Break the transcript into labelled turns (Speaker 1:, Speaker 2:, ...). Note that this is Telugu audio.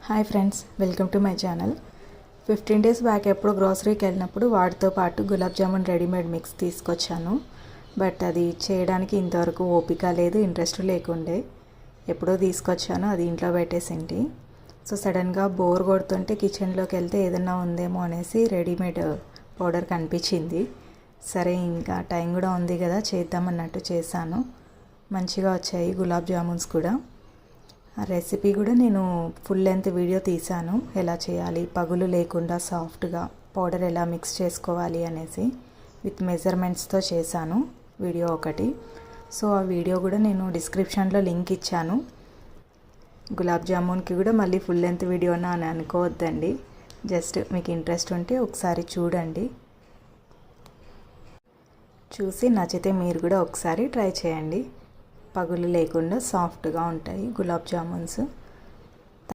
Speaker 1: Hi friends, welcome to my channel. 15 days back ఎప్పుడు గ్రోసరీకి వెళ్ళినప్పుడు వాటితో పాటు గులాబ్ జామున్ రెడీమేడ్ మిక్స్ తీసుకొచ్చాను. బట్ అది చేయడానికి ఇంతవరకు ఓపిక లేదు, ఇంట్రెస్ట్ లేకుండే. ఎప్పుడో తీసుకొచ్చాను, అది ఇంట్లో పెట్టేసింటి. సో సడన్గా బోర్ కొడుతుంటే కిచెన్లోకి వెళ్తే ఏదన్నా ఉందేమో అనేసి రెడీమేడ్ పౌడర్ కనిపించింది. సరే ఇంకా టైం కూడా ఉంది కదా, చేద్దామన్నట్టు చేశాను. మంచిగా వచ్చాయి గులాబ్ జామున్స్ కూడా. ఆ రెసిపీ కూడా నేను ఫుల్ లెంత్ వీడియో తీశాను, ఎలా చేయాలి, పగులు లేకుండా సాఫ్ట్గా పౌడర్ ఎలా మిక్స్ చేసుకోవాలి అనేసి విత్ మెజర్మెంట్స్తో చేశాను వీడియో ఒకటి. సో ఆ వీడియో కూడా నేను డిస్క్రిప్షన్లో లింక్ ఇచ్చాను. గులాబ్ జామున్కి కూడా మళ్ళీ ఫుల్ లెంత్ వీడియోనా అని అనుకోవద్దండి, జస్ట్ మీకు ఇంట్రెస్ట్ ఉంటే ఒకసారి చూడండి. చూసి నచ్చితే మీరు కూడా ఒకసారి ట్రై చేయండి. పగులు లేకుండా సాఫ్ట్గా ఉంటాయి గులాబ్ జామున్స్.